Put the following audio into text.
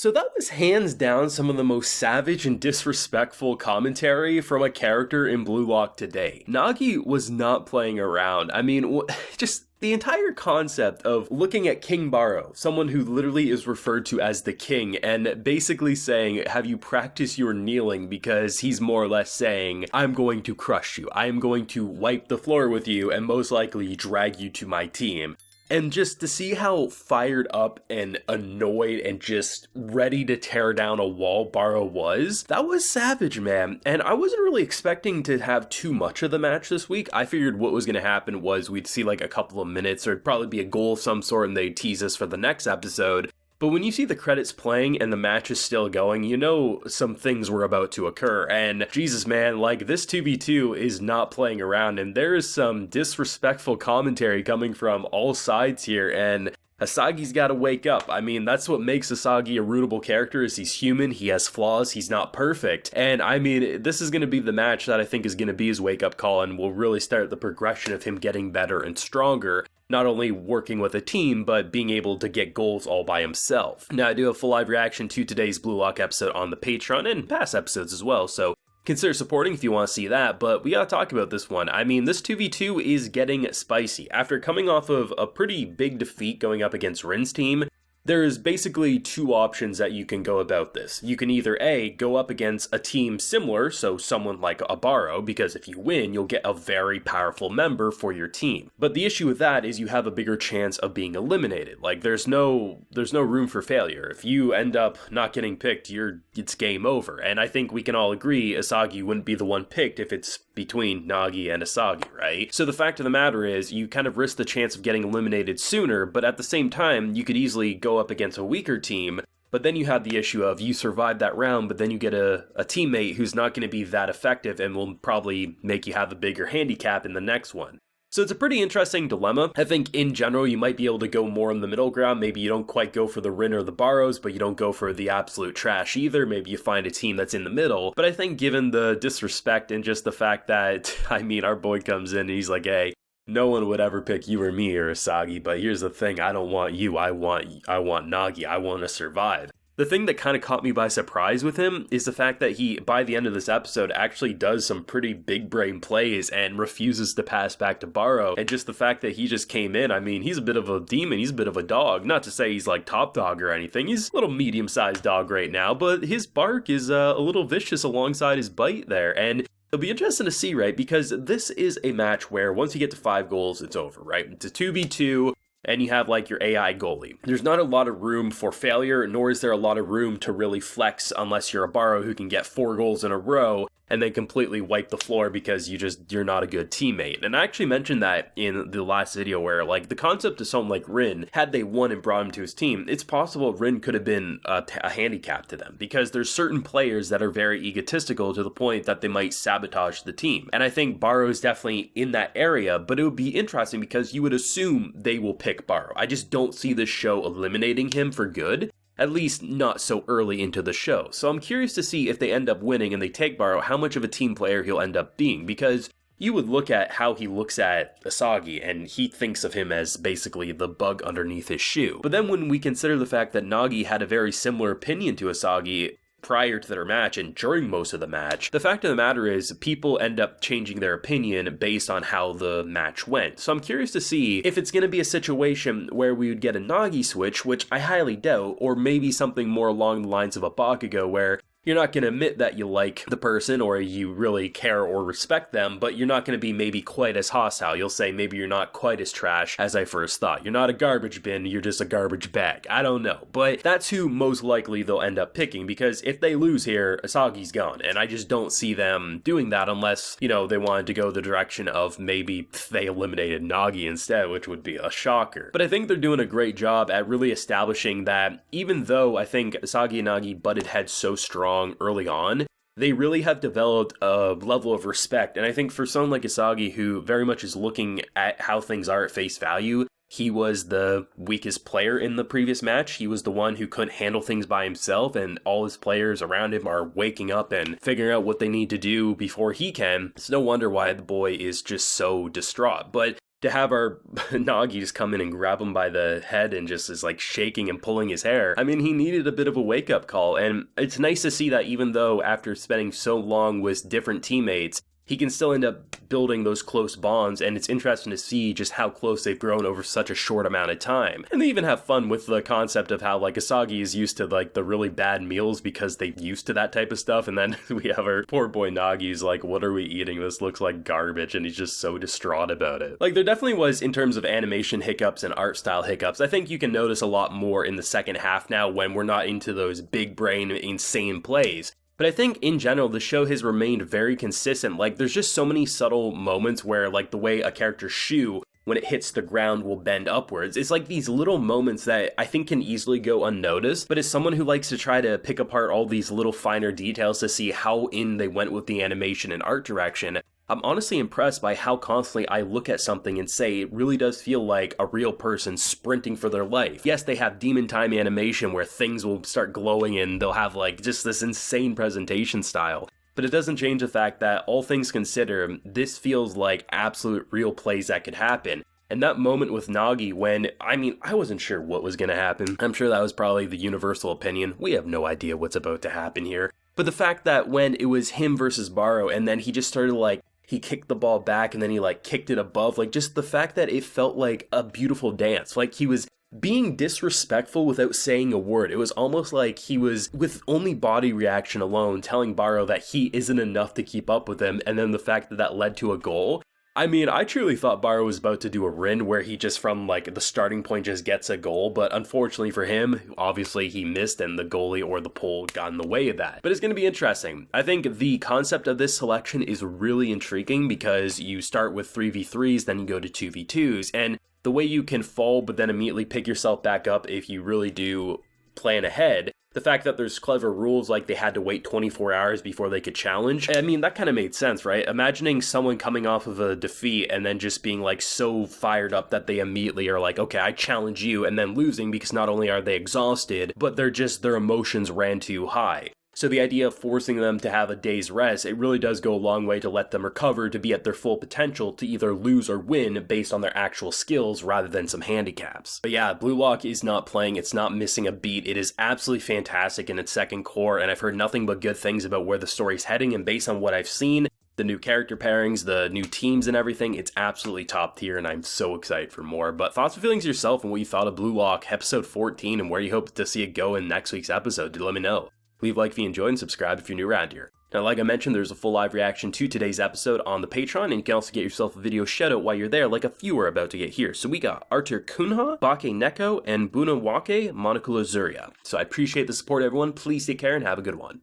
So that was hands down some of the most savage and disrespectful commentary from a character in Blue Lock today. Nagi was not playing around. I mean, just the entire concept of looking at King Barrow, someone who literally is referred to as the king, and basically saying, have you practiced your kneeling, because he's more or less saying, I'm going to crush you, I am going to wipe the floor with you, and most likely drag you to my team. And just to see how fired up and annoyed and just ready to tear down a wall Barrow was, that was savage, man. And I wasn't really expecting to have too much of the match this week. I figured what was going to happen was we'd see like a couple of minutes, or it'd probably be a goal of some sort, and they'd tease us for the next episode. But when you see the credits playing and the match is still going, you know some things were about to occur. And Jesus, man, like, this 2v2 is not playing around, and there is some disrespectful commentary coming from all sides here, and Isagi's got to wake up. I mean, that's what makes Isagi a rootable character, is he's human, he has flaws, he's not perfect. And I mean, this is going to be the match that I think is going to be his wake-up call, and will really start the progression of him getting better and stronger. Not only working with a team, but being able to get goals all by himself. Now, I do have full live reaction to today's Blue Lock episode on the Patreon, and past episodes as well, so consider supporting if you want to see that, but we gotta talk about this one. I mean, this 2v2 is getting spicy. After coming off of a pretty big defeat going up against Rin's team, there's basically two options that you can go about this. You can either A, go up against a team similar, so someone like a Barrow, because if you win, you'll get a very powerful member for your team. But the issue with that is you have a bigger chance of being eliminated. Like, there's no room for failure. If you end up not getting picked, it's game over. And I think we can all agree Isagi wouldn't be the one picked if it's between Nagi and Isagi, right? So the fact of the matter is, you kind of risk the chance of getting eliminated sooner, but at the same time, you could easily go up against a weaker team, but then you have the issue of you survive that round, but then you get a teammate who's not going to be that effective and will probably make you have a bigger handicap in the next one. So it's a pretty interesting dilemma. I think in general, you might be able to go more in the middle ground. Maybe you don't quite go for the Rin or the Barrows, but you don't go for the absolute trash either. Maybe you find a team that's in the middle. But I think given the disrespect and just the fact that, I mean, our boy comes in and he's like, hey, no one would ever pick you or me or Isagi, but here's the thing, I don't want you, I want Nagi, I want to survive. The thing that kind of caught me by surprise with him is the fact that he, by the end of this episode, actually does some pretty big brain plays and refuses to pass back to Barrow. And just the fact that he just came in, I mean, he's a bit of a demon, he's a bit of a dog. Not to say he's like top dog or anything, he's a little medium-sized dog right now, but his bark is a little vicious alongside his bite there. And it'll be interesting to see, right? Because this is a match where once you get to 5 goals, it's over, right? It's a 2v2. And you have like your AI goalie. There's not a lot of room for failure, nor is there a lot of room to really flex unless you're a Barrow who can get 4 goals in a row and then completely wipe the floor because you're not a good teammate. And I actually mentioned that in the last video where, like, the concept of someone like Rin, had they won and brought him to his team, it's possible Rin could have been a handicap to them, because there's certain players that are very egotistical to the point that they might sabotage the team. And I think Barrow is definitely in that area, but it would be interesting because you would assume they will pick Barrow. I just don't see this show eliminating him for good. At least not so early into the show. So I'm curious to see if they end up winning and they take Barrow, how much of a team player he'll end up being. Because you would look at how he looks at Isagi and he thinks of him as basically the bug underneath his shoe. But then when we consider the fact that Nagi had a very similar opinion to Isagi prior to their match and during most of the match, the fact of the matter is people end up changing their opinion based on how the match went. So I'm curious to see if it's going to be a situation where we would get a Nagi switch, which I highly doubt, or maybe something more along the lines of a Bakugo where you're not going to admit that you like the person or you really care or respect them, but you're not going to be maybe quite as hostile. You'll say maybe you're not quite as trash as I first thought. You're not a garbage bin, you're just a garbage bag. I don't know. But that's who most likely they'll end up picking, because if they lose here, Isagi's gone. And I just don't see them doing that unless, you know, they wanted to go the direction of maybe they eliminated Nagi instead, which would be a shocker. But I think they're doing a great job at really establishing that even though I think Isagi and Nagi butted heads so strong early on, they really have developed a level of respect. And I think for someone like Isagi, who very much is looking at how things are at face value, he was the weakest player in the previous match. He was the one who couldn't handle things by himself, and all his players around him are waking up and figuring out what they need to do before he can. It's no wonder why the boy is just so distraught. But to have our Nagi just come in and grab him by the head and just is like shaking and pulling his hair. I mean, he needed a bit of a wake-up call, and it's nice to see that even though after spending so long with different teammates, he can still end up building those close bonds, and it's interesting to see just how close they've grown over such a short amount of time. And they even have fun with the concept of how, like, Isagi is used to, like, the really bad meals because they're used to that type of stuff, and then we have our poor boy Nagi's like, what are we eating? This looks like garbage, and he's just so distraught about it. Like, there definitely was, in terms of animation hiccups and art style hiccups, I think you can notice a lot more in the second half now when we're not into those big brain, insane plays. But I think, in general, the show has remained very consistent. Like, there's just so many subtle moments where, like, the way a character's shoe, when it hits the ground, will bend upwards. It's like these little moments that I think can easily go unnoticed, but as someone who likes to try to pick apart all these little finer details to see how in they went with the animation and art direction, I'm honestly impressed by how constantly I look at something and say it really does feel like a real person sprinting for their life. Yes, they have demon time animation where things will start glowing and they'll have like just this insane presentation style. But it doesn't change the fact that, all things considered, this feels like absolute real plays that could happen. And that moment with Nagi when, I wasn't sure what was going to happen. I'm sure that was probably the universal opinion. We have no idea what's about to happen here. But the fact that when it was him versus Barrow and then he just started like, he kicked the ball back and then he like kicked it above, like just the fact that it felt like a beautiful dance. Like he was being disrespectful without saying a word. It was almost like he was, with only body reaction alone, telling Barrow that he isn't enough to keep up with him, and then the fact that that led to a goal. I truly thought Barrow was about to do a Rin where he just from like the starting point just gets a goal, but unfortunately for him, obviously he missed and the goalie or the pole got in the way of that. But it's going to be interesting. I think the concept of this selection is really intriguing because you start with 3v3s, then you go to 2v2s, and the way you can fall but then immediately pick yourself back up if you really do plan ahead. The fact that there's clever rules like they had to wait 24 hours before they could challenge, that kind of made sense, right? Imagining someone coming off of a defeat and then just being like so fired up that they immediately are like, okay, I challenge you, and then losing because not only are they exhausted, but their emotions ran too high. So the idea of forcing them to have a day's rest, it really does go a long way to let them recover to be at their full potential to either lose or win based on their actual skills rather than some handicaps. But yeah, Blue Lock is not playing, it's not missing a beat, it is absolutely fantastic in its second core, and I've heard nothing but good things about where the story's heading, and based on what I've seen, the new character pairings, the new teams and everything, it's absolutely top tier and I'm so excited for more. But thoughts and feelings yourself and what you thought of Blue Lock episode 14 and where you hope to see it go in next week's episode, do let me know. Leave a like if you enjoyed and subscribe if you're new around here. Now, like I mentioned, there's a full live reaction to today's episode on the Patreon, and you can also get yourself a video shoutout while you're there, like a few are about to get here. So we got Artur Kunha, Bake Neko, and Bunawake Monokula Zuria. So I appreciate the support, everyone. Please take care and have a good one.